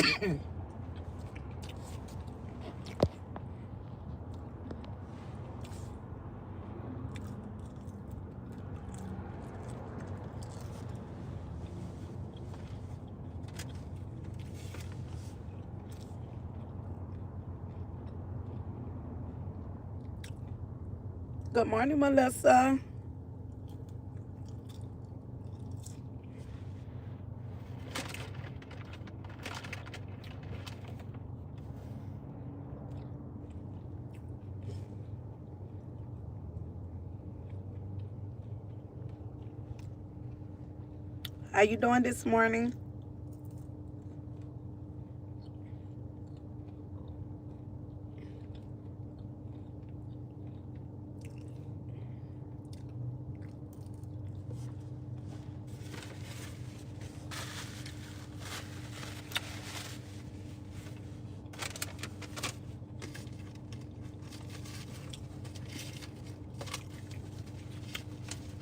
Good morning, Melissa. How you doing this morning?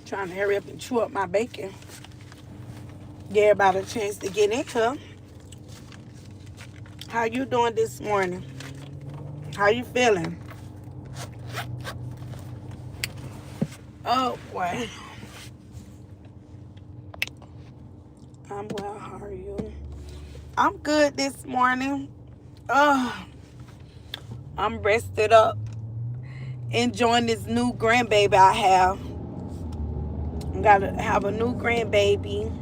Trying to hurry up and chew up my bacon. Give everybody a chance to get in here. How you doing this morning? How you feeling? Oh boy. I'm well. How are you? I'm good this morning. Oh, I'm rested up, enjoying this new grandbaby I have. I gotta have a new grandbaby.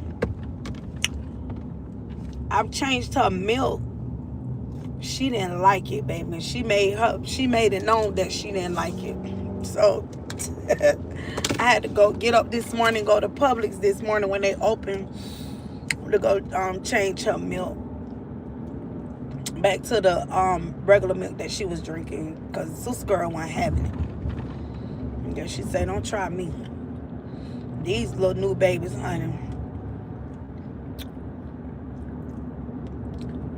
I've changed her milk. She didn't like it, baby. She made it known that she didn't like it. So I had to get up this morning, go to Publix this morning when they open, to go change her milk back to the regular milk that she was drinking, because this girl wasn't having it. Yeah, she said, "Don't try me. These little new babies, honey."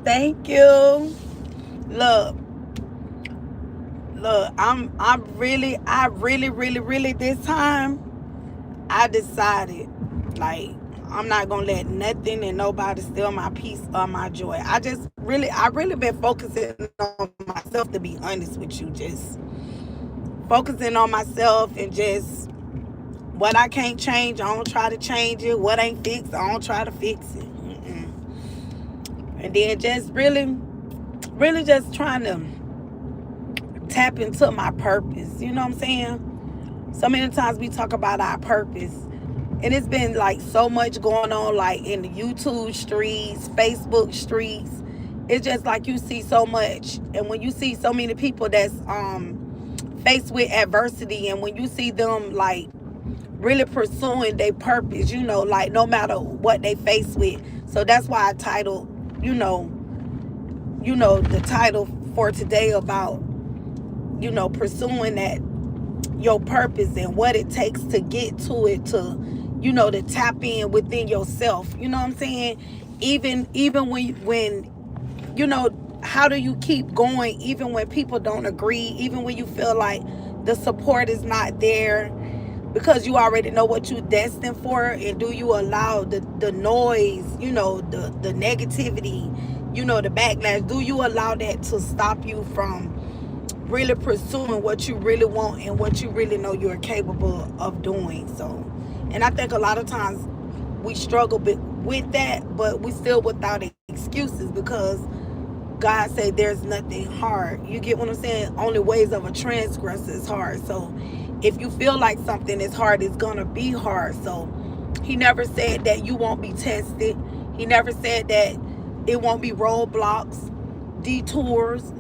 Thank you. Look, I really this time I decided, like, I'm not gonna let nothing and nobody steal my peace or my joy. I really been focusing on myself, to be honest with you. Just focusing on myself, and just what I can't change, I don't try to change it. What ain't fixed, I don't try to fix it. And then just really just trying to tap into my purpose. You know what I'm saying? So many times we talk about our purpose, and it's been like so much going on, like in the YouTube streets, Facebook streets. It's just like you see so much, and when you see so many people that's faced with adversity, and when you see them like really pursuing their purpose, like no matter what they face with. So that's why I titled, the title for today about, pursuing that your purpose and what it takes to get to it, to tap in within yourself. You know what I'm saying? Even when how do you keep going even when people don't agree, even when you feel like the support is not there, because you already know what you're destined for? And do you allow the noise, the negativity, the backlash, do you allow that to stop you from really pursuing what you really want and what you really know you're capable of doing? So, and I think a lot of times we struggle with that, but we still without excuses, because God said there's nothing hard. You get what I'm saying? Only ways of a transgressor is hard. So if you feel like something is hard, it's gonna be hard. So he never said that you won't be tested. He never said that it won't be roadblocks, detours,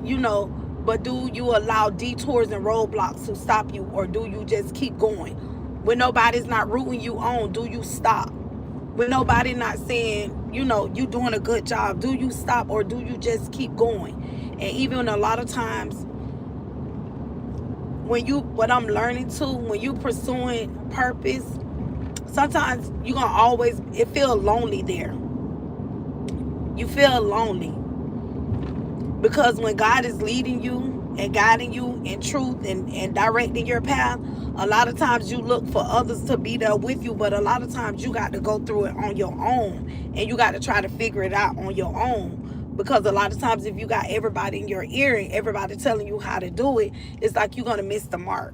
but do you allow detours and roadblocks to stop you, or do you just keep going? When nobody's not rooting you on, do you stop? When nobody not saying, you doing a good job, do you stop, or do you just keep going? And even a lot of times, what I'm learning too, when you pursuing purpose, sometimes you're gonna always, it feel lonely there. You feel lonely, because when God is leading you and guiding you in truth and directing your path, a lot of times you look for others to be there with you, but a lot of times you got to go through it on your own, and you got to try to figure it out on your own. Because a lot of times if you got everybody in your ear and everybody telling you how to do it, it's like you're going to miss the mark.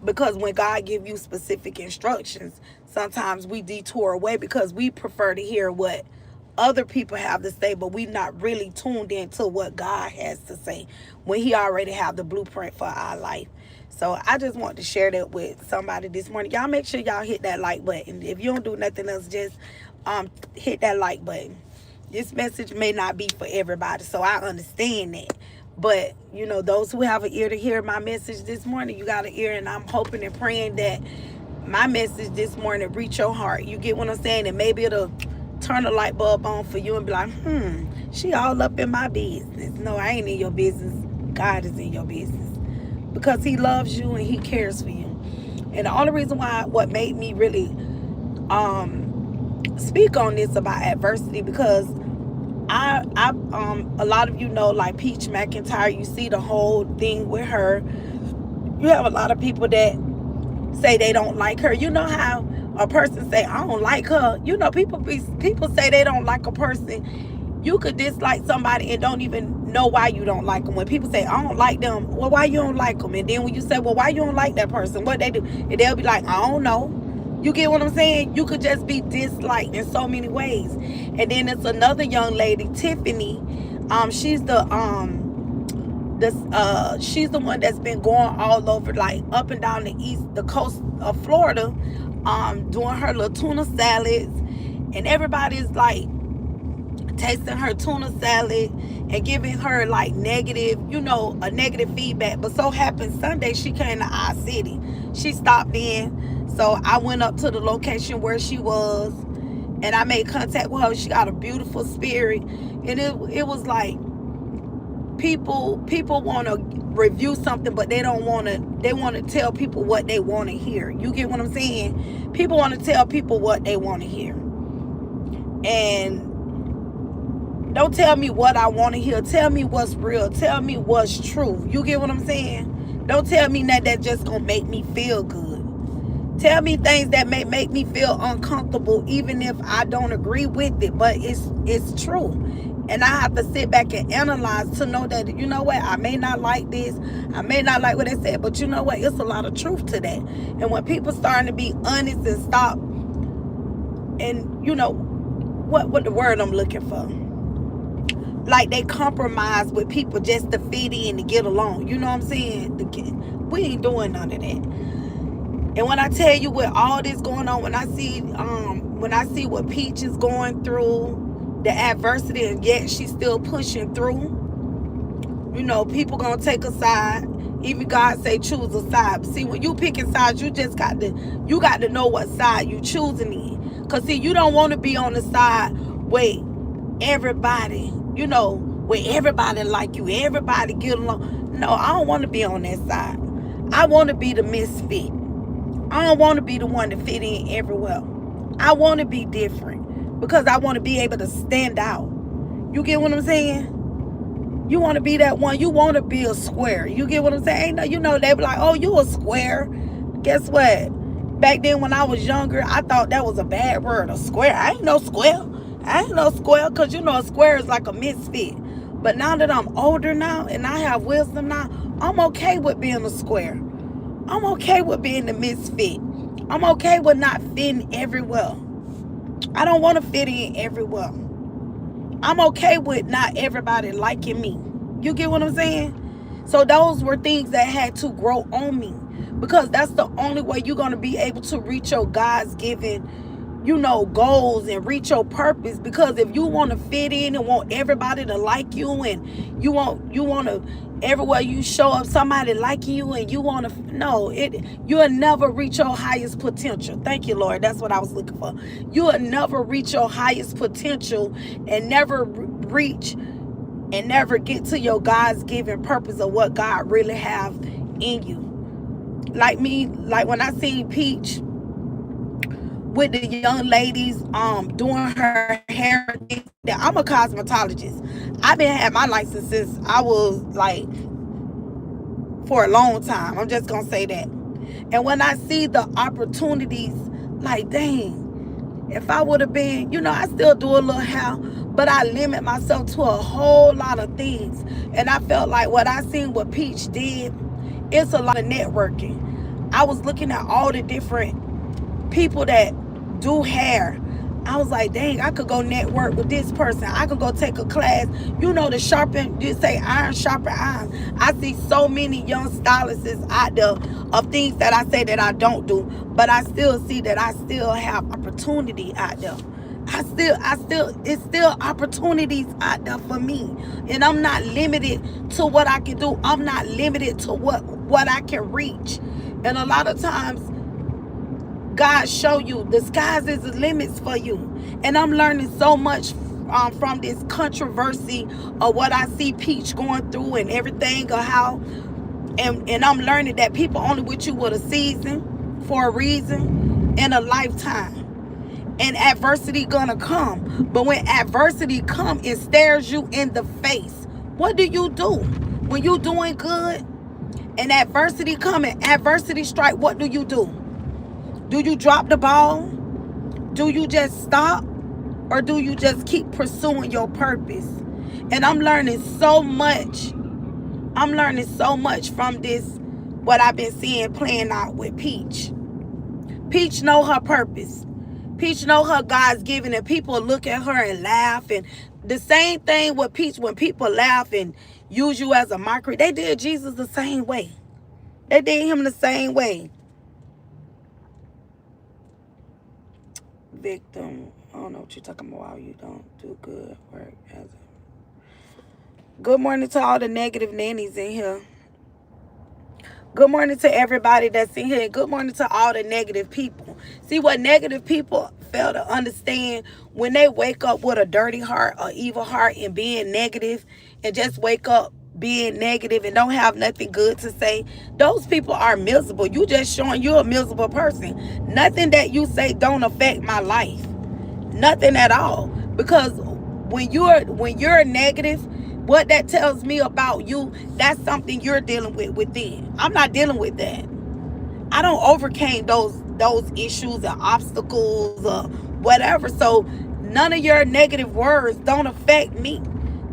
Because when God give you specific instructions, sometimes we detour away because we prefer to hear what other people have to say, but we not really tuned into what God has to say when he already have the blueprint for our life. So I just want to share that with somebody this morning. Y'all make sure y'all hit that like button. If you don't do nothing else, just hit that like button. This message may not be for everybody, so I understand that. But, you know, those who have an ear to hear my message this morning, you got an ear, and I'm hoping and praying that my message this morning reach your heart. You get what I'm saying? And maybe it'll turn a light bulb on for you and be like, she all up in my business. No, I ain't in your business. God is in your business. Because he loves you and he cares for you. And the only reason why, what made me really speak on this about adversity, because I a lot of you know, like Peach McIntyre, you see the whole thing with her. You have a lot of people that say they don't like her. You know how a person say, I don't like her. You know, people say they don't like a person. You could dislike somebody and don't even know why you don't like them. When people say, I don't like them, well, why you don't like them? And then when you say, well, why you don't like that person, what they do? And they'll be like, I don't know. You get what I'm saying? You could just be disliked in so many ways. And then it's another young lady, Tiffany. She's she's the one that's been going all over, like up and down the coast of Florida, doing her little tuna salads, and everybody's like tasting her tuna salad and giving her like negative, a negative feedback. But so happened Sunday she came to our city. She stopped in. So I went up to the location where she was, and I made contact with her. She got a beautiful spirit. And it was like people want to review something, but they want to tell people what they want to hear. You get what I'm saying? People want to tell people what they want to hear. And don't tell me what I want to hear. Tell me what's real. Tell me what's true. You get what I'm saying? Don't tell me that just going to make me feel good. Tell me things that may make me feel uncomfortable, even if I don't agree with it, but it's true. And I have to sit back and analyze to know that, you know what, I may not like this, I may not like what they said, but you know what, it's a lot of truth to that. And when people starting to be honest and stop, and you know, what the word I'm looking for? Like they compromise with people just to fit in, to get along. You know what I'm saying? We ain't doing none of that. And when I tell you, with all this going on, when I see what Peach is going through, the adversity, and yet she's still pushing through, you know, people gonna take a side. Even God say choose a side. But see, when you picking sides, you got to know what side you choosing in. Cause see, you don't want to be on the side where everybody, where everybody like you, everybody get along. No, I don't want to be on that side. I want to be the misfit. I don't want to be the one to fit in everywhere. I want to be different because I want to be able to stand out. You get what I'm saying? You want to be that one. You want to be a square. You get what I'm saying? They be like, oh, you a square. Guess what? Back then when I was younger, I thought that was a bad word, a square. I ain't no square. Because, a square is like a misfit. But now that I'm older now and I have wisdom now, I'm okay with being a square. I'm okay with being the misfit. I'm okay with not fitting everywhere. I don't want to fit in everywhere. I'm okay with not everybody liking me. You get what I'm saying? So those were things that had to grow on me, because that's the only way you're going to be able to reach your God's given, goals and reach your purpose. Because if you want to fit in and want everybody to like you, and you want to, everywhere you show up, somebody liking you, and you want to, you'll never reach your highest potential. Thank you, Lord. That's what I was looking for. You'll never reach your highest potential and never reach and never get to your God's given purpose of what God really have in you. Like me, like when I seen Peach with the young ladies doing her hair. I'm a cosmetologist. I've been had my license since I was like, for a long time. I'm just gonna say that. And when I see the opportunities, like, dang, if I would have been, I still do a little hair, but I limit myself to a whole lot of things. And I felt like what I seen what Peach did, it's a lot of networking. I was looking at all the different people that do hair. I was like, dang, I could go network with this person. I could go take a class. You know, the sharpen, you say iron sharpen iron. I see so many young stylists out there of things that I say that I don't do, but I still see that I still have opportunity out there. It's still opportunities out there for me. And I'm not limited to what I can do. I'm not limited to what I can reach. And a lot of times, God show you the skies is the limits for you. And I'm learning so much from this controversy of what I see Peach going through and everything, or how, and I'm learning that people only with you with a season, for a reason, and a lifetime. And adversity gonna come. But when adversity come, it stares you in the face. What do? When you doing good and adversity come and adversity strike, what do? Do you drop the ball? Do you just stop? Or do you just keep pursuing your purpose? And I'm learning so much. I'm learning so much from this, what I've been seeing playing out with Peach. Peach know her purpose. Peach know her God's given, and people look at her and laugh. And the same thing with Peach, when people laugh and use you as a mockery, they did Jesus the same way. They did him the same way. Victim, I don't know what you're talking about. While you don't do good work as a... Good morning to all the negative nannies in here. Good morning to everybody that's in here. Good morning to all the negative people. See, what negative people fail to understand, when they wake up with a dirty heart or evil heart and being negative, and just wake up being negative and don't have nothing good to say, those people are miserable. You just showing you're a miserable person. Nothing that you say don't affect my life. Nothing at all. Because when you're negative, what that tells me about you, that's something you're dealing with within. I'm not dealing with that. I don't overcame those issues or obstacles or whatever. So none of your negative words don't affect me.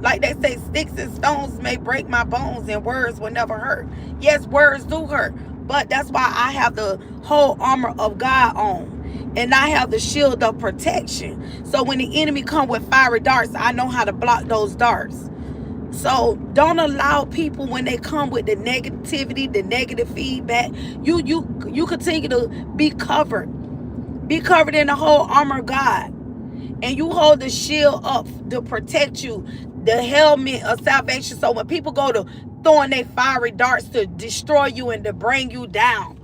Like they say, sticks and stones may break my bones and words will never hurt. Yes, words do hurt. But that's why I have the whole armor of God on. And I have the shield of protection. So when the enemy come with fiery darts, I know how to block those darts. So don't allow people, when they come with the negativity, the negative feedback, you continue to be covered. Be covered in the whole armor of God. And you hold the shield up to protect you, the helmet of salvation. So when people go to throwing their fiery darts to destroy you and to bring you down,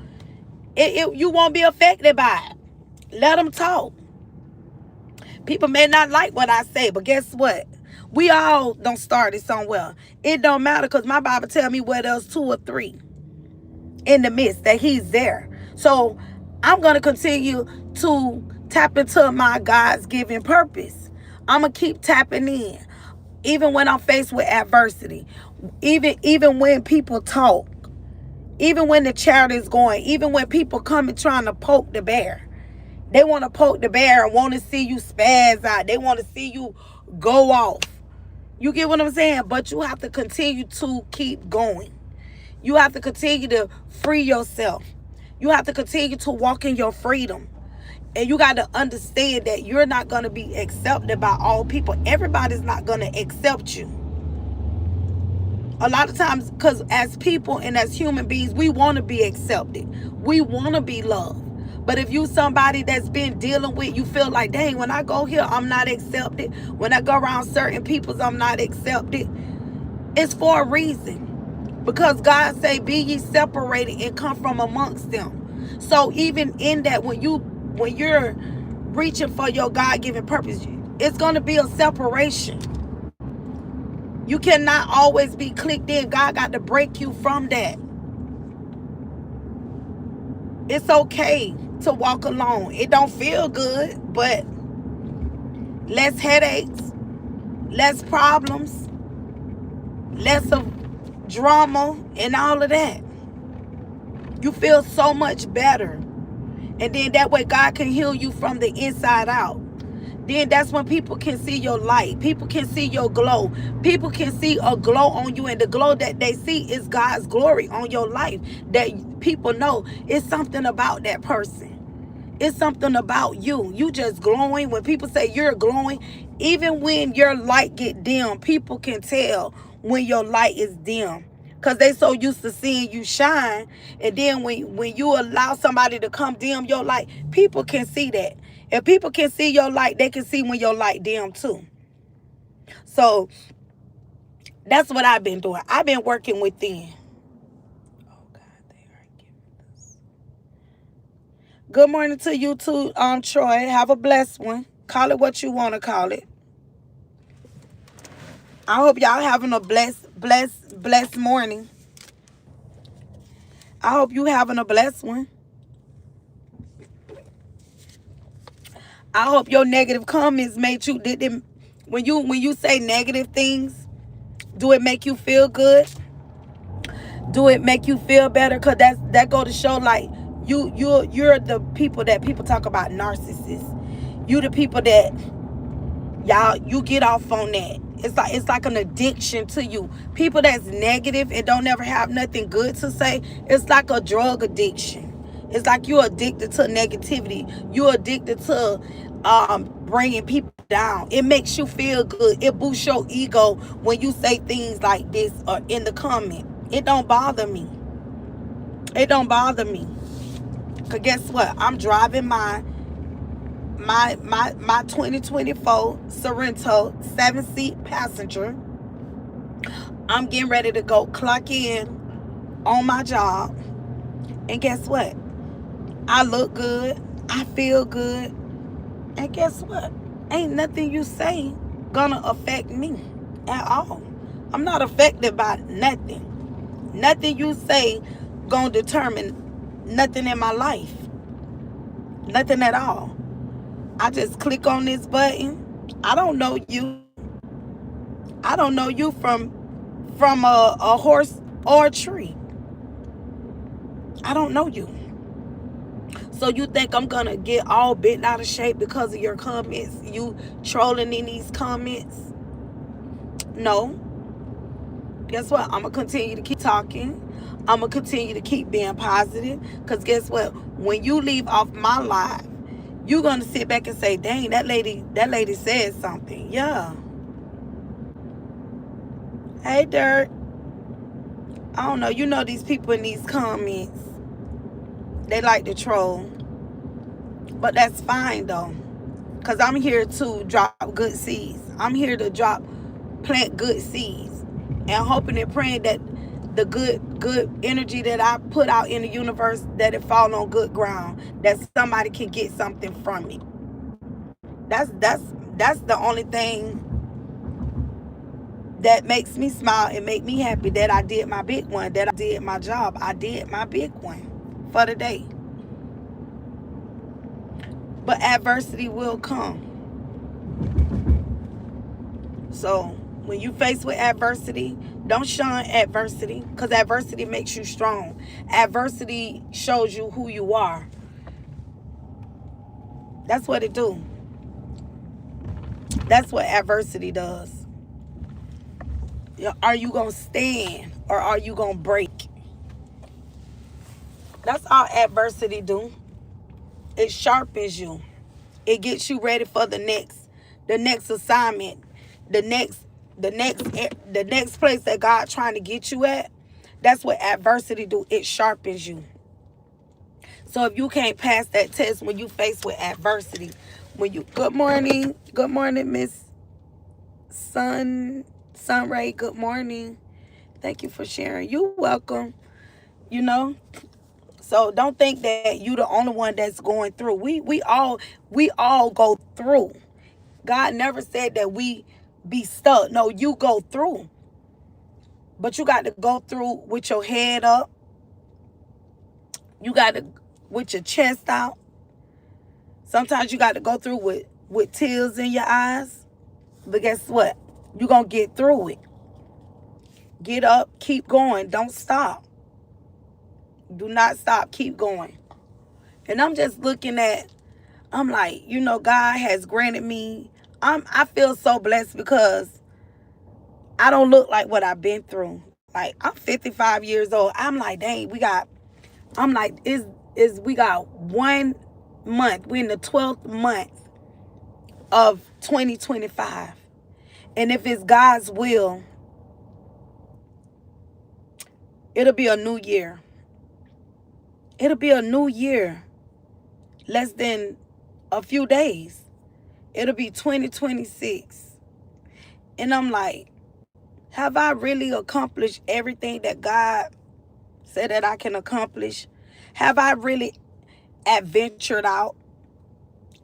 you won't be affected by it. Let them talk. People may not like what I say, but guess what? We all don't start it somewhere. It don't matter, because my Bible tell me where there's 2 or 3 in the midst, that he's there. So I'm going to continue to tap into my God's given purpose. I'm going to keep tapping in. Even when I'm faced with adversity. Even when people talk. Even when the charity is going. Even when people come and trying to poke the bear. They want to poke the bear and want to see you spaz out. They want to see you go off. You get what I'm saying? But you have to continue to keep going. You have to continue to free yourself. You have to continue to walk in your freedom. And you got to understand that you're not going to be accepted by all people. Everybody's not going to accept you. A lot of times, because as people and as human beings, we want to be accepted. We want to be loved. But if you somebody that's been dealing with, you feel like, dang, when I go here, I'm not accepted. When I go around certain people, I'm not accepted. It's for a reason. Because God say, be ye separated and come from amongst them. So even in that, when you're reaching for your God-given purpose, it's going to be a separation. You cannot always be clicked in. God got to break you from that. It's okay to walk alone. It don't feel good, but less headaches, less problems, less of drama and all of that. You feel so much better. And then that way God can heal you from the inside out. then that's when people can see your light. People can see your glow. People can see a glow on you, and the glow that they see is God's glory on your life. That people know it's something about that person. It's something about you. You just glowing. When people say you're glowing, even when your light get dim, people can tell when your light is dim. Cause they so used to seeing you shine. And then when you allow somebody to come dim your light, people can see that. If people can see your light, they can see when your light dim too. So that's what I've been doing. I've been working within. Oh God, they are giving this. Good morning to you too, Troy. Have a blessed one. Call it what you want to call it. I hope y'all having a blessed morning. I hope you having a blessed one. I hope your negative comments made you when you say negative things, do it make you feel good? Do it make you feel better? Cause that go to show like you're the people that people talk about narcissists. You the people that y'all you get off on that. It's like an addiction to you. People that's negative and don't ever have nothing good to say, it's like a drug addiction. It's like you're addicted to negativity. You're addicted to bringing people down. It makes you feel good. It boosts your ego when you say things like this or in the comment. It don't bother me. It don't bother me. Cause guess what? I'm driving my 2024 Sorrento 7-seat passenger. I'm getting ready to go clock in on my job. And guess what? I look good. I feel good. And guess what? Ain't nothing you say gonna affect me at all. I'm not affected by nothing. Nothing you say gonna determine nothing in my life. Nothing at all. I just click on this button. I don't know you. I don't know you from a horse or a tree. I don't know you. So you think I'm gonna get all bent out of shape because of your comments? You trolling in these comments? No. Guess what? I'm gonna continue to keep talking. I'm gonna continue to keep being positive. Cause guess what? When you leave off my live, you're gonna sit back and say, dang, that lady said something. Yeah. Hey, Dirt. I don't know. You know these people in these comments, they like to troll. But that's fine though. Cause I'm here to drop good seeds. I'm here to plant good seeds. And hoping and praying that the good energy that I put out in the universe, that it fall on good ground. That somebody can get something from it. That's the only thing that makes me smile and make me happy, that I did my big one, that I did my job. I did my big one for the day. But adversity will come. So when you face with adversity, don't shun adversity, because adversity makes you strong. Adversity shows you who you are. That's what it do. That's what adversity does. Are you going to stand or are you going to break? That's all adversity do. It sharpens you. It gets you ready for the next assignment, the next place that God trying to get you at. That's what adversity do. It sharpens you. So if you can't pass that test when you face with adversity, good morning, Miss Sunray, good morning. Thank you for sharing. You welcome. You know. So don't think that you the only one that's going through. We all go through. God never said that we be stuck. No, you go through. But you got to go through with your head up. You got to with your chest out. Sometimes you got to go through with tears in your eyes. But guess what? You're going to get through it. Get up, keep going. Don't stop. Do not stop. Keep going. And I'm just looking at I'm like, God has granted me. I feel so blessed because I don't look like what I've been through. Like, I'm 55 years old. I'm like, dang, I'm like, we got 1 month. We're in the 12th month of 2025. And if it's God's will, it'll be a new year. It'll be a new year. Less than a few days. It'll be 2026. And I'm like, have I really accomplished everything that God said that I can accomplish? Have I really adventured out?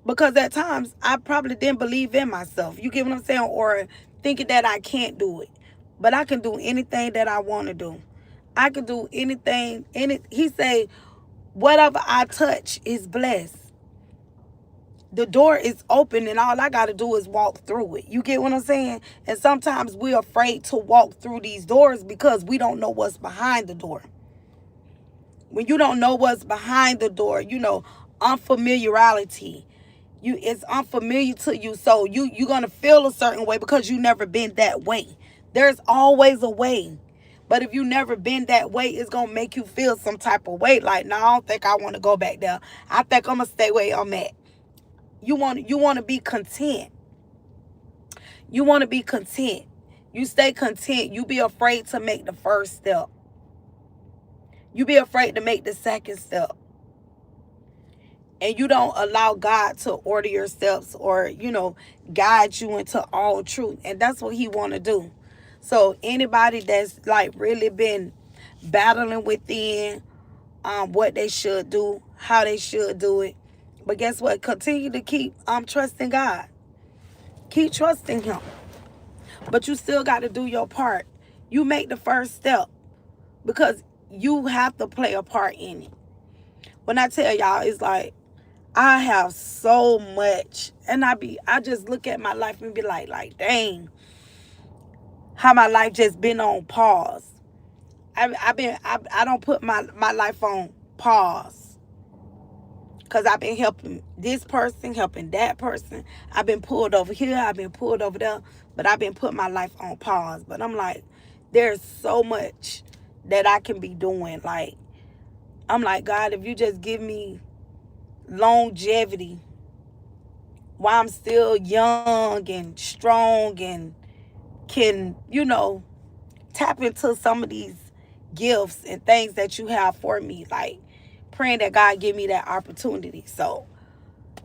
Because at times I probably didn't believe in myself. You get what I'm saying? Or thinking that I can't do it. But I can do anything that I want to do. I can do anything. He say, whatever I touch is blessed. The door is open and all I got to do is walk through it. You get what I'm saying? And sometimes we're afraid to walk through these doors because we don't know what's behind the door. When you don't know what's behind the door, unfamiliarity. It's unfamiliar to you, so you're gonna feel a certain way because you never been that way. There's always a way. But if you never been that way, it's gonna make you feel some type of way. Like, no, I don't think I want to go back there. I think I'm gonna stay where I'm at. You want to be content. You want to be content. You stay content. You be afraid to make the first step. You be afraid to make the second step. And you don't allow God to order your steps or, guide you into all truth. And that's what he want to do. So anybody that's like really been battling within what they should do, how they should do it. But guess what? Continue to keep trusting God. Keep trusting him. But you still got to do your part. You make the first step because you have to play a part in it. When I tell y'all, it's like, I have so much, and I just look at my life and be like, dang, how my life just been on pause. I don't put my life on pause because I've been helping this person, helping that person. I've been pulled over here, I've been pulled over there, but I've been putting my life on pause. But I'm like, there's so much that I can be doing. Like, I'm like, God, if you just give me longevity while I'm still young and strong and can, tap into some of these gifts and things that you have for me, like praying that God give me that opportunity. So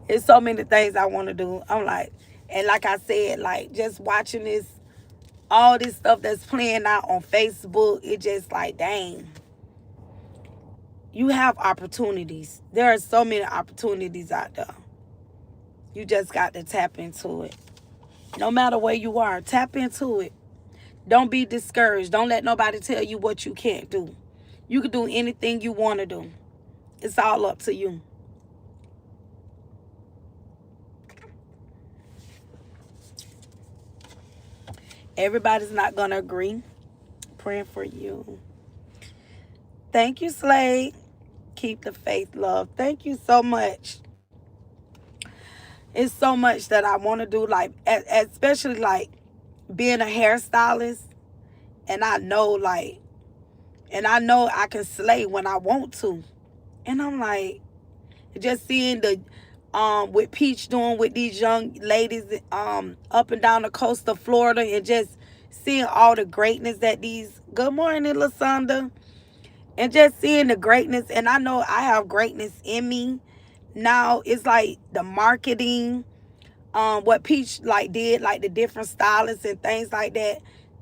it's so many things I want to do. I'm like, and like I said, like just watching all this stuff that's playing out on Facebook, it just like, dang, you have opportunities. There are so many opportunities out there. You just got to tap into it. No matter where you are, tap into it. Don't be discouraged. Don't let nobody tell you what you can't do. You can do anything you want to do. It's all up to you. Everybody's not going to agree. Praying for you. Thank you, Slade. Keep the faith, love. Thank you so much. It's so much that I want to do, like, especially like being a hairstylist. And I know I can slay when I want to. And I'm like, just seeing the with Peach doing with these young ladies up and down the coast of Florida, and just seeing all the greatness that these, good morning, Lasonda, and just seeing the greatness. And I know I have greatness in me. Now it's like the marketing, what Peach like did, like the different stylists and things like that.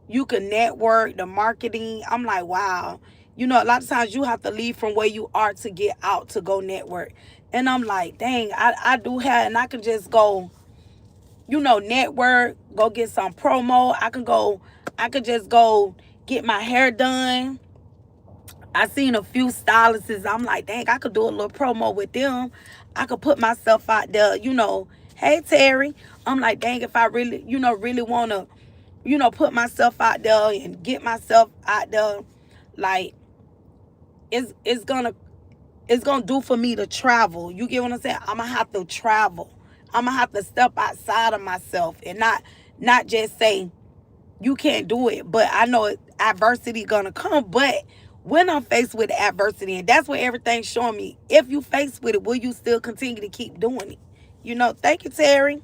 You can network, the marketing. I'm like, wow. A lot of times you have to leave from where you are to get out to go network. And I'm like, dang, I do have, and I can just go, network, go get some promo. I could just go get my hair done. I seen a few stylists. I'm like, dang, I could do a little promo with them. I could put myself out there, Hey, Terry. I'm like, dang, if I really, really want to, put myself out there and get myself out there, like, it's gonna it's gonna do for me to travel. You get what I'm saying? I'm gonna have to travel. I'm gonna have to step outside of myself and not just say you can't do it. But I know adversity gonna come. But when I'm faced with adversity, and that's what everything's showing me. If you faced with it, will you still continue to keep doing it? Thank you, Terry.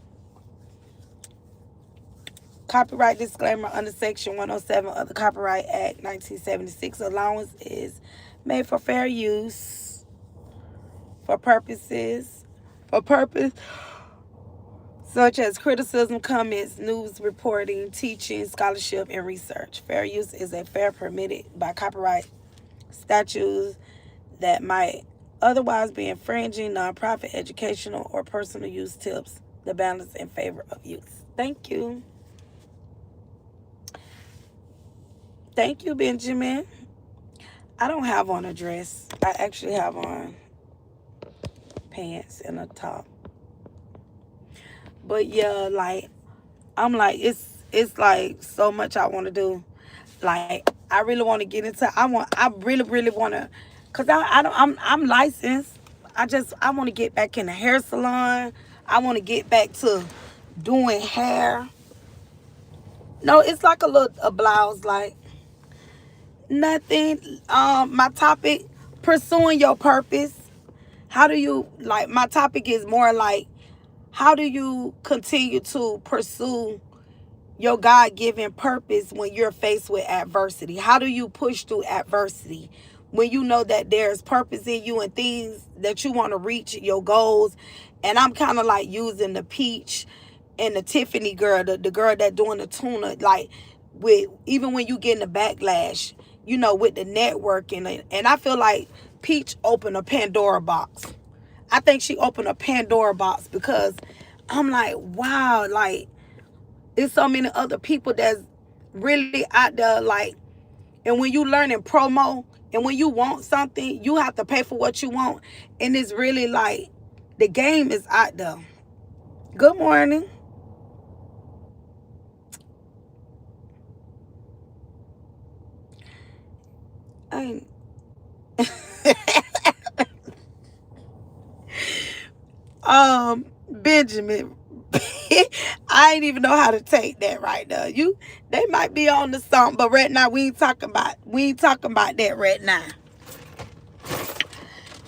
Copyright disclaimer under Section 107 of the Copyright Act 1976. Allowance is made for fair use for purpose such as criticism, comments, news reporting, teaching, scholarship, and research. Fair use is a fair permitted by copyright statutes that might otherwise be infringing nonprofit, educational, or personal use tips the balance in favor of use. Thank you. Thank you, Benjamin. I don't have on a dress. I actually have on pants and a top. But yeah, like I'm like it's like so much I want to do. Like I really want to get into. I really want to, cause I don't. I'm licensed. I want to get back in the hair salon. I want to get back to doing hair. No, it's like a blouse, like nothing. My topic, pursuing your purpose. How do you like? My topic is more like, how do you continue to pursue your God-given purpose when you're faced with adversity? How do you push through adversity when you know that there's purpose in you and things that you want to reach, your goals? And I'm kind of like using the Peach and the Tiffany girl, the girl that doing the tuna, like with even when you get in the backlash, with the networking. And I feel like Peach opened a Pandora box. I think she opened a Pandora box because I'm like, wow, like, there's so many other people that's really out there, like, and when you learn in promo, and when you want something, you have to pay for what you want. And it's really like, the game is out there. Good morning. I Benjamin, I ain't even know how to take that right now. They might be on the something, but right now we ain't talking about that right now.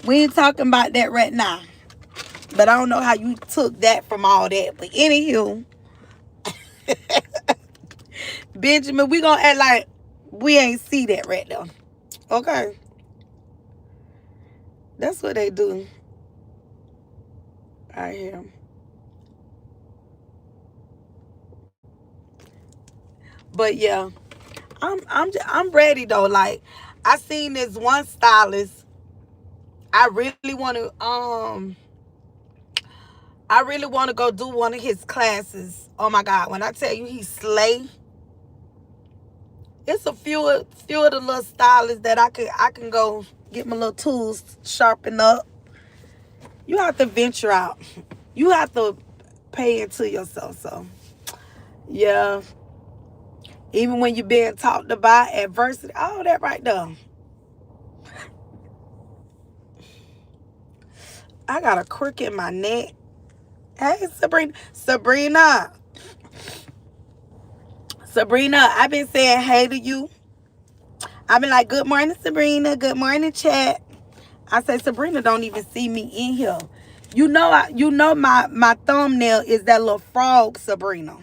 We ain't talking about that right now. But I don't know how you took that from all that. But anywho, Benjamin, we gonna act like we ain't see that right now. Okay. That's what they do. I hear. But yeah, I'm ready though. Like, I seen this one stylist. I really want to go do one of his classes. Oh my God, when I tell you he slay. It's a few of the little stylists that I can go get my little tools sharpen up. You have to venture out. You have to pay into yourself. So yeah. Even when you're being talked about, adversity, all that right there. I got a crook in my neck. Hey, Sabrina, I've been saying hey to you. I've been like, good morning, Sabrina. Good morning, chat. I say, Sabrina don't even see me in here. My thumbnail is that little frog, Sabrina.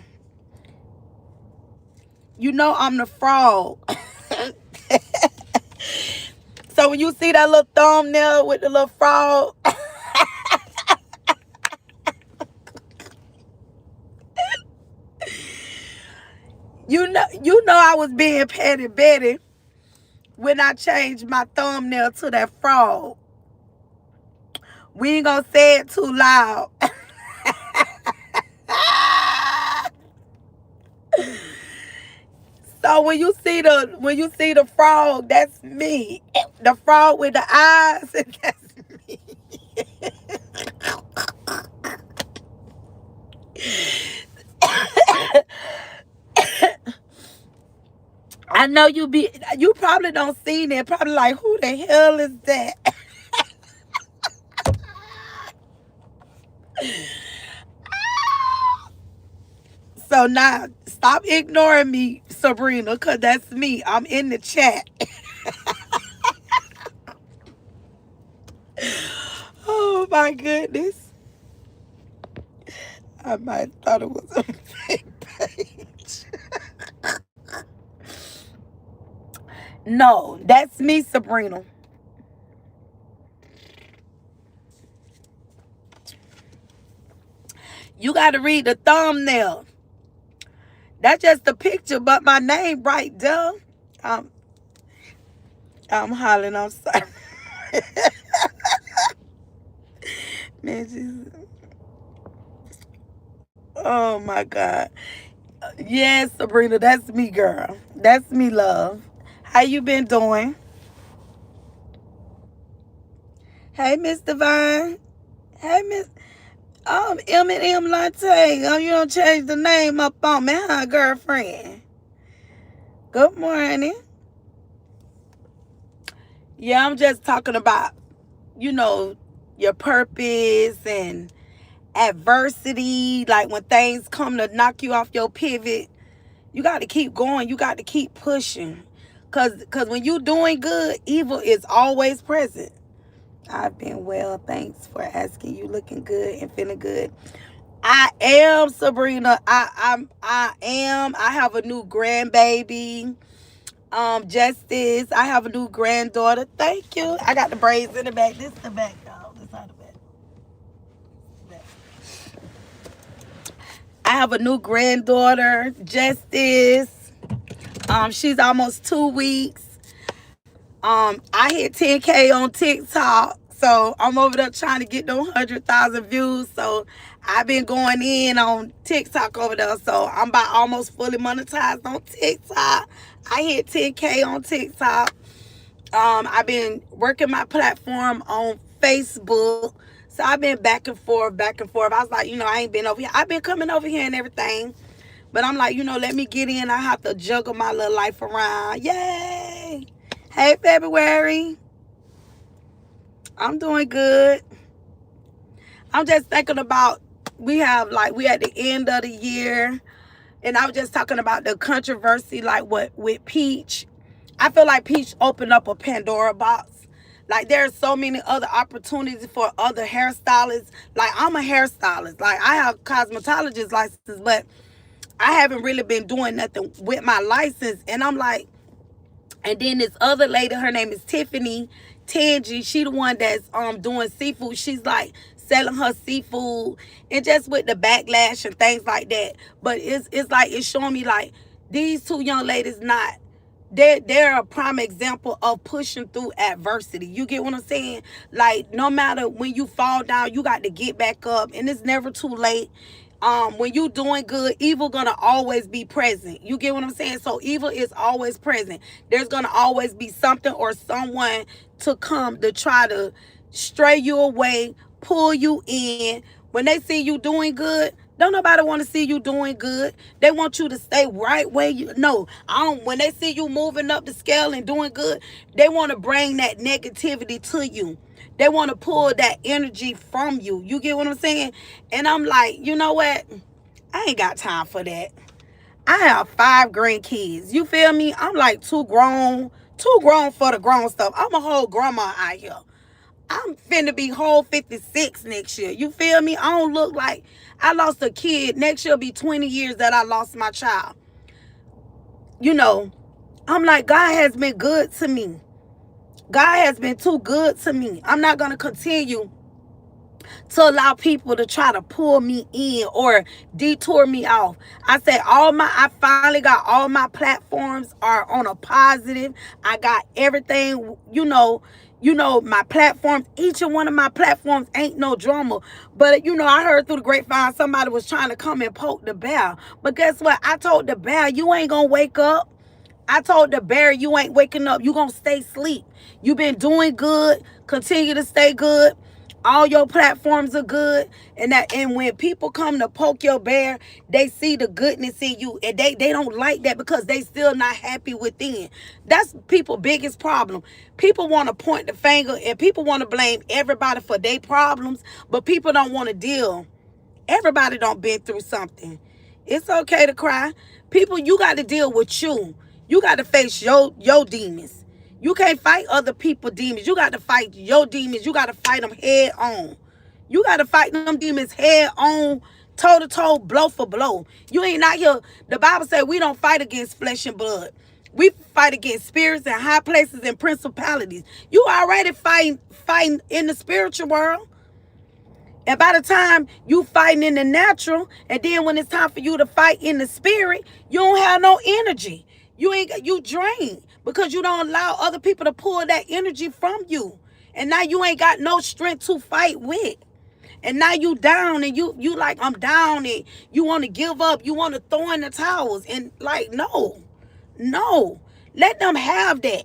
I'm the frog. So when you see that little thumbnail with the little frog, you know I was being petty Betty when I changed my thumbnail to that frog. We ain't gonna say it too loud. So when you see the frog, that's me. The frog with the eyes, that's me. I know you probably don't see that. Probably like, who the hell is that? So now stop ignoring me, Sabrina, because that's me. I'm in the chat. Oh my goodness. I might have thought it was a fake page. No, that's me, Sabrina. You got to read the thumbnail. That's just the picture, but my name right there. I'm, I'm hollering. I'm sorry. Man, Jesus. Oh my God. Yes, Sabrina, that's me, girl. That's me, love. How you been doing? Hey, Miss Divine. Hey, Miss M&M Latte. Oh, you don't change the name up on me, huh, girlfriend? Good morning. Yeah, I'm just talking about, you know, your purpose and adversity. Like when things come to knock you off your pivot, you got to keep going. You got to keep pushing. Cause when you doing good, evil is always present. I've been well. Thanks for asking. You looking good and feeling good. I am, Sabrina. I am. I have a new grandbaby. Justice. I have a new granddaughter. Thank you. I got the braids in the back. This is the back, y'all. This side of the back. I have a new granddaughter, Justice. She's almost 2 weeks. I hit 10K on TikTok. So I'm over there trying to get those 100,000 views. So I've been going in on TikTok over there. So I'm about almost fully monetized on TikTok. I hit 10K on TikTok. I've been working my platform on Facebook. So I've been back and forth, back and forth. I was like, I ain't been over here. I've been coming over here and everything. But I'm like, let me get in. I have to juggle my little life around. Yay! Hey, February. I'm doing good. I'm just thinking about, we at the end of the year. And I was just talking about the controversy, like what with Peach. I feel like Peach opened up a Pandora box. Like there's so many other opportunities for other hairstylists. Like I'm a hairstylist. Like I have cosmetologist license, but I haven't really been doing nothing with my license. And I'm like, and then this other lady, her name is Tiffany Tangi. She the one that's doing seafood. She's like selling her seafood and just with the backlash and things like that. But it's like it's showing me like these two young ladies not they're a prime example of pushing through adversity. You get what I'm saying? Like no matter when you fall down, you got to get back up, and it's never too late. When you doing good, evil gonna always be present. You get what I'm saying? So evil is always present. There's gonna always be something or someone to come to try to stray you away, pull you in. When they see you doing good, don't nobody want to see you doing good. They want you to stay right where you. No, I don't. When they see you moving up the scale and doing good, they want to bring that negativity to you. They want to pull that energy from you. You get what I'm saying? And I'm like, you know what? I ain't got time for that. I have 5 grandkids. You feel me? I'm like too grown for the grown stuff. I'm a whole grandma out here. I'm finna be whole 56 next year. You feel me? I don't look like I lost a kid. Next year will be 20 years that I lost my child. I'm like, God has been good to me. God has been too good to me. I'm not going to continue to allow people to try to pull me in or detour me off. I said I finally got all my platforms are on a positive. I got everything, my platforms, each and one of my platforms ain't no drama. But, I heard through the grapevine somebody was trying to come and poke the bear. But guess what? I told the bear, you ain't going to wake up. I told the bear, you ain't waking up. You going to stay asleep. You been doing good. Continue to stay good. All your platforms are good. And when people come to poke your bear, they see the goodness in you. And they don't like that because they still not happy within. That's people's biggest problem. People want to point the finger and people want to blame everybody for their problems. But people don't want to deal. Everybody don't been through something. It's okay to cry. People, you got to deal with you. You got to face your demons. You can't fight other people's demons. You got to fight your demons. You got to fight them head on. You got to fight them demons head on, toe to toe, blow for blow. You ain't out here. The Bible says we don't fight against flesh and blood. We fight against spirits and high places and principalities. You already fighting in the spiritual world. And by the time you fighting in the natural, and then when it's time for you to fight in the spirit, you don't have no energy. You drain because you don't allow other people to pull that energy from you. And now you ain't got no strength to fight with. And now you down and you like, I'm down, and you want to give up. You want to throw in the towels. And like, no. Let them have that.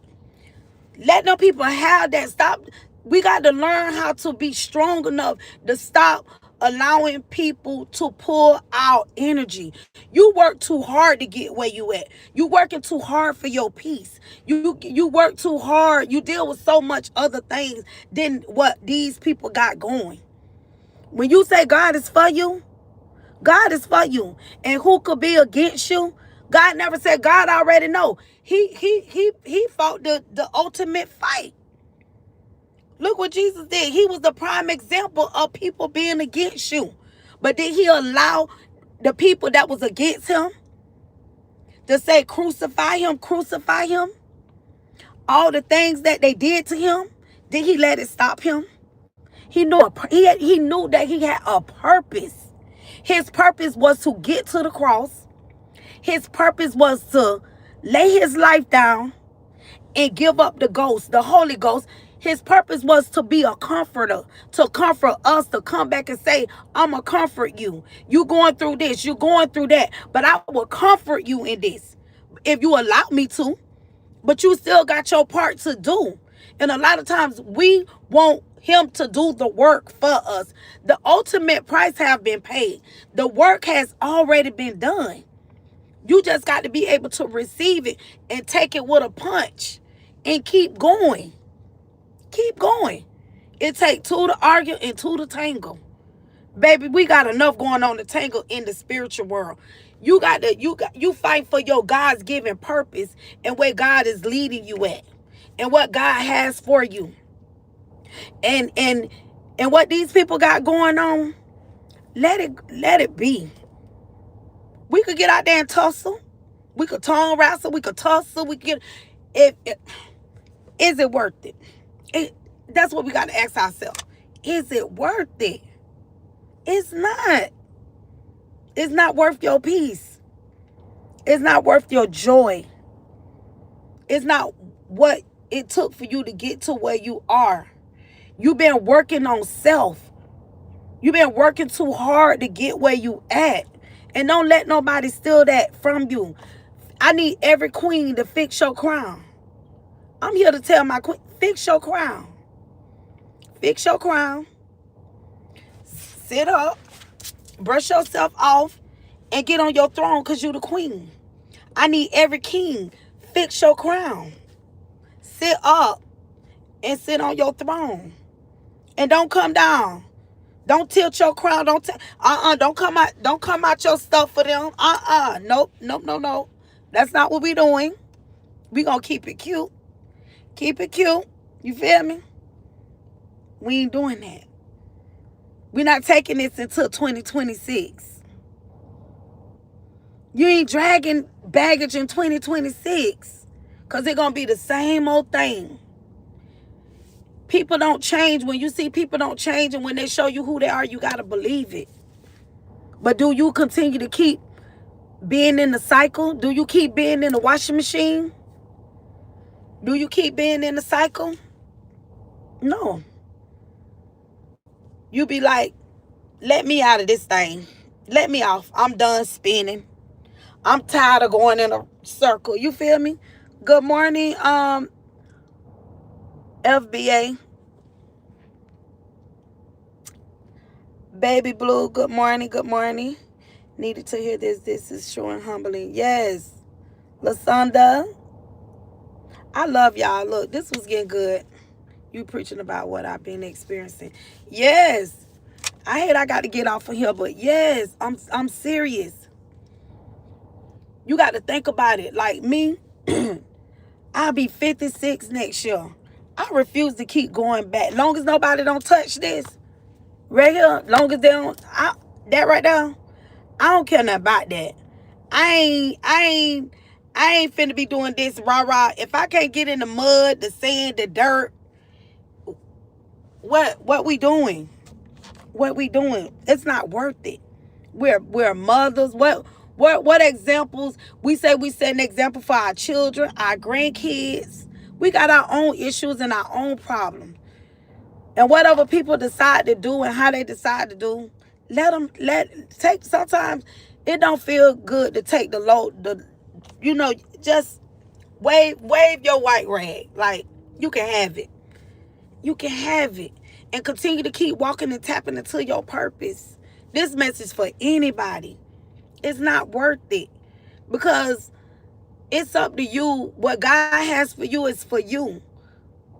Let them people have that. Stop. We got to learn how to be strong enough to stop allowing people to pull our energy. You work too hard to get where you at. You working too hard for your peace. You work too hard. You deal with so much other things than what these people got going. When you say God is for you, God is for you. And who could be against you? God never said. God already know. He fought the ultimate fight. Look what Jesus did. He was the prime example of people being against you. But did he allow the people that was against him to say, crucify him, crucify him? All the things that they did to him, did he let it stop him? He knew that he had a purpose. His purpose was to get to the cross. His purpose was to lay his life down and give up the ghost, the Holy Ghost. His purpose was to be a comforter, to comfort us, to come back and say, I'm going to comfort you. You going through this, you going through that, but I will comfort you in this if you allow me to. But you still got your part to do. And a lot of times we want him to do the work for us. The ultimate price have been paid. The work has already been done. You just got to be able to receive it and take it with a punch and keep going. Keep going. It takes two to argue and two to tangle. Baby, we got enough going on to tangle in the spiritual world. You fight for your God's given purpose and where God is leading you at and what God has for you. And what these people got going on, let it be. We could get out there and tussle. We could tongue wrestle. We could tussle. We could get is it worth it? That's what we got to ask ourselves. Is it worth it? It's not. It's not worth your peace. It's not worth your joy. It's not what it took for you to get to where you are. You've been working on self. You've been working too hard to get where you at. And don't let nobody steal that from you. I need every queen to fix your crown. I'm here to tell my queen, fix your crown. Fix your crown. Sit up. Brush yourself off. And get on your throne because you're the queen. I need every king. Fix your crown. Sit up. And sit on your throne. And don't come down. Don't tilt your crown. Don't come out. Don't come out your stuff for them. Nope. That's not what we doing. We gonna keep it cute. Keep it cute. You feel me? We ain't doing that. We're not taking this until 2026. You ain't dragging baggage in 2026. Because it's gonna be the same old thing. People don't change. When you see people don't change and when they show you who they are, you got to believe it. But do you continue to keep being in the cycle? Do you keep being in the washing machine? Do you keep being in the cycle? No. You be like, let me out of this thing. Let me off. I'm done spinning. I'm tired of going in a circle. You feel me? Good morning, FBA. Baby Blue, good morning, good morning. Needed to hear this. This is showing humbling. Yes. Lasanda. I love y'all. Look, this was getting good. You preaching about what I've been experiencing. Yes. I hate I got to get off of here, but yes, I'm serious. You got to think about it. Like me, I'll be 56 next year. I refuse to keep going back. Long as nobody don't touch this right here, long as they don't, that right there, I don't care nothing about that. I ain't, I ain't, I ain't finna be doing this rah rah. If I can't get in the mud, the sand, the dirt, what we doing? What we doing? It's not worth it. We're mothers. What examples? We say we set an example for our children, our grandkids. We got our own issues and our own problems. And whatever people decide to do and how they decide to do, take. Sometimes it don't feel good to take the load. Just wave your white rag. Like, you can have it. You can have it. And continue to keep walking and tapping into your purpose. This message for anybody. It's not worth it. Because it's up to you. What God has for you is for you.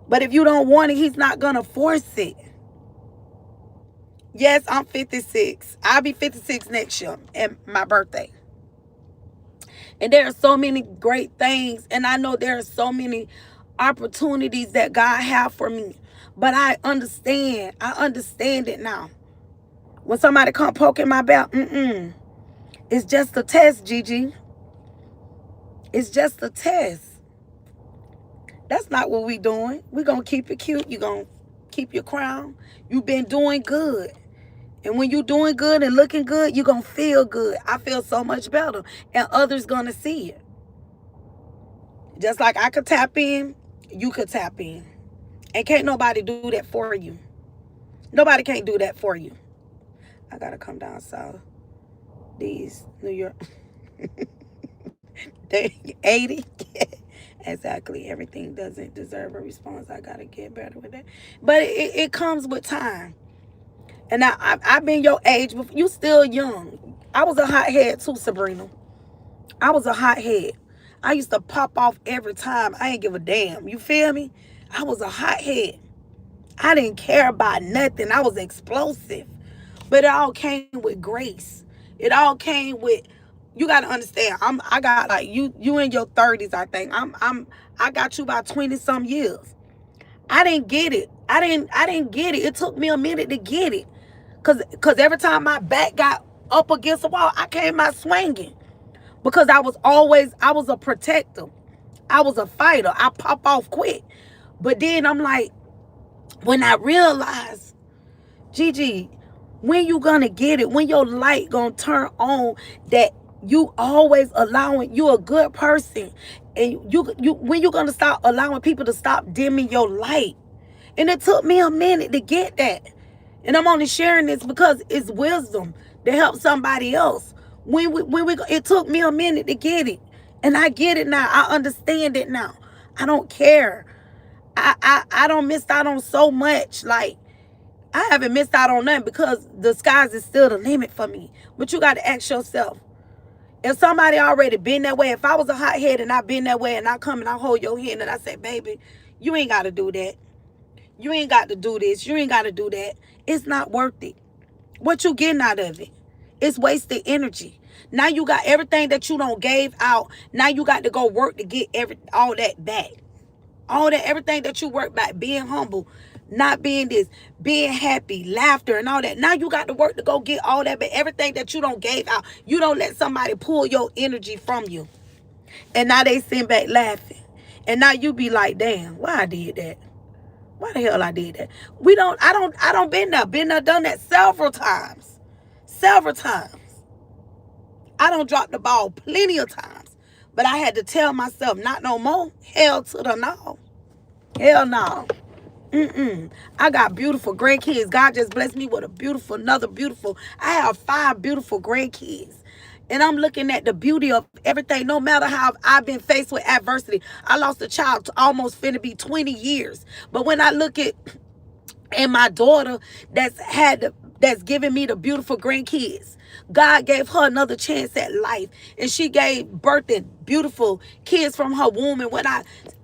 But if you don't want it, he's not going to force it. Yes, I'm 56. I'll be 56 next year at my birthday. And there are so many great things. And I know there are so many opportunities that God have for me. But I understand. I understand it now. When somebody come poking my belt, it's just a test, Gigi. It's just a test. That's not what we doing. We gonna keep it cute. You gonna keep your crown. You've been doing good. And when you doing good and looking good, you gonna feel good. I feel so much better. And others gonna see it. Just like I could tap in, you could tap in. And can't nobody do that for you. Nobody can't do that for you. I gotta come down south. These New York. They 80. Exactly. Everything doesn't deserve a response. I gotta get better with that. But it comes with time. And I've been your age, but you still young. I was a hothead too, Sabrina. I was a hothead. I used to pop off every time. I ain't give a damn. You feel me? I was a hothead. I didn't care about nothing. I was explosive. But it all came with grace. It all came with, you gotta understand, I got like you in your 30s, I think. I got you about 20 some years. I didn't get it. I didn't get it. It took me a minute to get it. Cause every time my back got up against the wall, I came out swinging. Because I was a protector. I was a fighter. I pop off quick. But then I'm like, when I realized, Gigi, when you gonna get it? When your light gonna turn on that you always allowing, you a good person. And when you gonna stop allowing people to stop dimming your light? And it took me a minute to get that. And I'm only sharing this because it's wisdom to help somebody else. It took me a minute to get it. And I get it now. I understand it now. I don't care. I don't miss out on so much. Like, I haven't missed out on nothing because the skies is still the limit for me. But you got to ask yourself, if somebody already been that way, if I was a hothead and I've been that way and I come and I hold your hand and I say, baby, you ain't got to do that. You ain't got to do this. You ain't got to do that. It's not worth it. What you getting out of it? It's wasted energy. Now you got everything that you don't gave out. Now you got to go work to get all that back. Everything that you work back, being humble, not being this, being happy, laughter and all that. Now you got to work to go get all that back. Everything that you don't gave out. You don't let somebody pull your energy from you. And now they sit back laughing. And now you be like, damn, why I did that? Why the hell I did that? I don't been there, done that several times. Several times. I don't drop the ball plenty of times. But I had to tell myself, not no more. Hell to the no. Hell no. I got beautiful grandkids. God just blessed me with another beautiful. I have 5 beautiful grandkids. And I'm looking at the beauty of everything. No matter how I've been faced with adversity. I lost a child to almost finna be 20 years. But when I look at my daughter that's giving me the beautiful grandkids. God gave her another chance at life. And she gave birth to beautiful kids from her womb. And when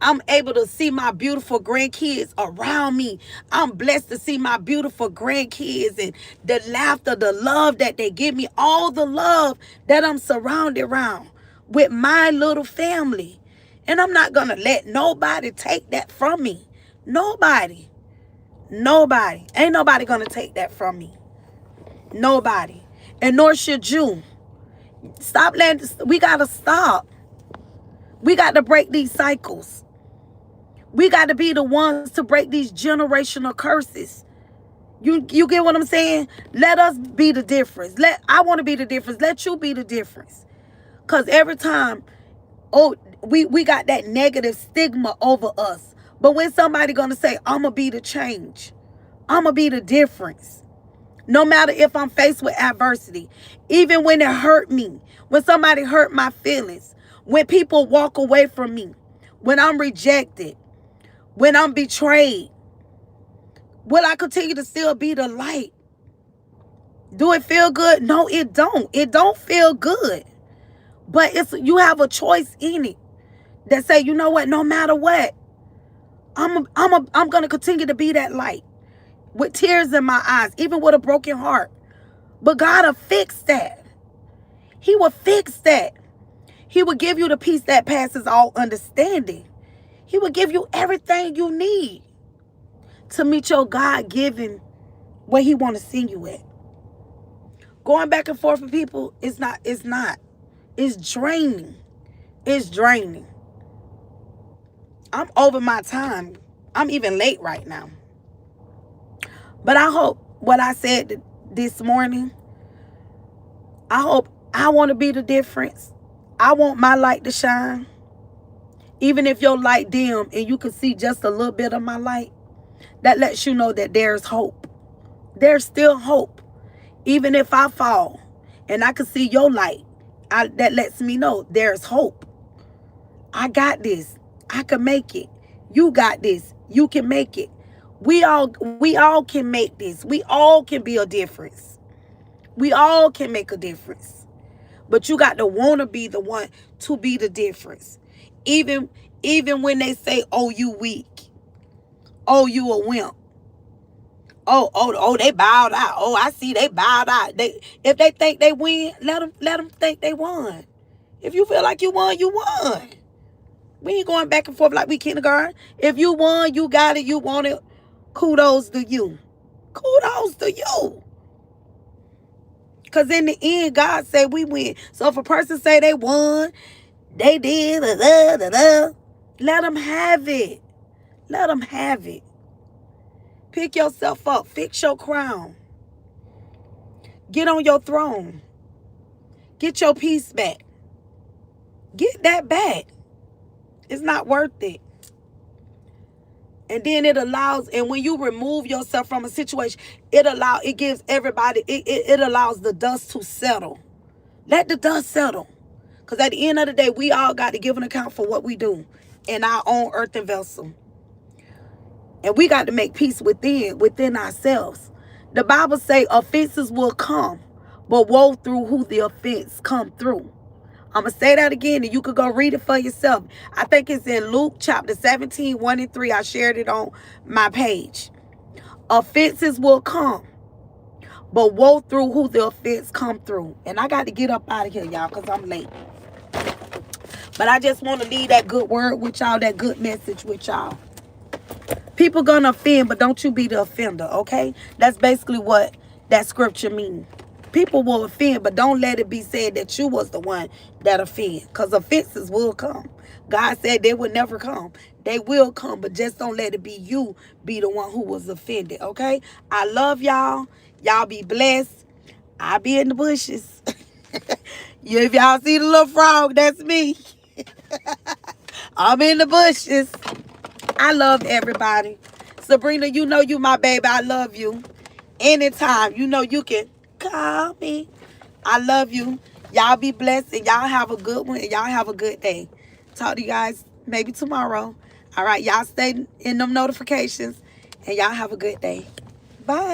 I'm able to see my beautiful grandkids around me, I'm blessed to see my beautiful grandkids and the laughter, the love that they give me, all the love that I'm surrounded around. with my little family. And I'm not going to let nobody take that from me. Nobody. Nobody. Ain't nobody going to take that from me. Nobody. And nor should you. Stop letting, we got to stop. We got to break these cycles. We got to be the ones to break these generational curses. You get what I'm saying? Let us be the difference. I want to be the difference. Let you be the difference. Because every time, we got that negative stigma over us. But when somebody going to say, I'm going to be the change. I'm going to be the difference. No matter if I'm faced with adversity. Even when it hurt me. When somebody hurt my feelings. When people walk away from me. When I'm rejected. When I'm betrayed. Will I continue to still be the light? Do it feel good? No, it don't. It don't feel good. But you have a choice in it. That say, you know what? No matter what. I'm going to continue to be that light. With tears in my eyes. Even with a broken heart. But God will fix that. He will fix that. He will give you the peace that passes all understanding. He will give you everything you need to meet your God-given where he want to send you at. Going back and forth with people, it's not. It's draining. It's draining. I'm over my time. I'm even late right now. But I hope what I said this morning, I hope I want to be the difference. I want my light to shine. Even if your light dim and you can see just a little bit of my light, that lets you know that there's hope. There's still hope. Even if I fall and I can see your light, that lets me know there's hope. I got this. I can make it. You got this. You can make it. We all can make this. We all can be a difference. We all can make a difference. But you got to want to be the one to be the difference. Even when they say, oh, you weak. Oh, you a wimp. Oh, they bowed out. Oh, I see they bowed out. If they think they win, let them think they won. If you feel like you won, you won. We ain't going back and forth like we kindergarten. If you won, you got it, you want it. Kudos to you. Kudos to you. Because in the end, God said we win. So if a person say they won, they did, let them have it. Let them have it. Pick yourself up. Fix your crown. Get on your throne. Get your peace back. Get that back. It's not worth it. And then it allows, and when you remove yourself from a situation, it gives everybody, it allows the dust to settle. Let the dust settle. Because at the end of the day, we all got to give an account for what we do in our own earthen vessel. And we got to make peace within ourselves. The Bible say offenses will come, but woe through who the offense come through. I'm going to say that again, and you could go read it for yourself. I think it's in Luke chapter 17, 1 and 3. I shared it on my page. Offenses will come, but woe through who the offense come through. And I got to get up out of here, y'all, because I'm late. But I just want to leave that good word with y'all, that good message with y'all. People gonna offend, but don't you be the offender, okay? That's basically what that scripture means. People will offend, but don't let it be said that you was the one that offend. Because offenses will come. God said they would never come. They will come, but just don't let it be you be the one who was offended, okay? I love y'all. Y'all be blessed. I'll be in the bushes. If y'all see the little frog, that's me. I'm in the bushes. I love everybody. Sabrina, you know you my baby. I love you. Anytime, you know you can call me. I love you. Y'all be blessed and y'all have a good one and y'all have a good day. Talk to you guys maybe tomorrow. All right, y'all stay in them notifications and y'all have a good day. Bye.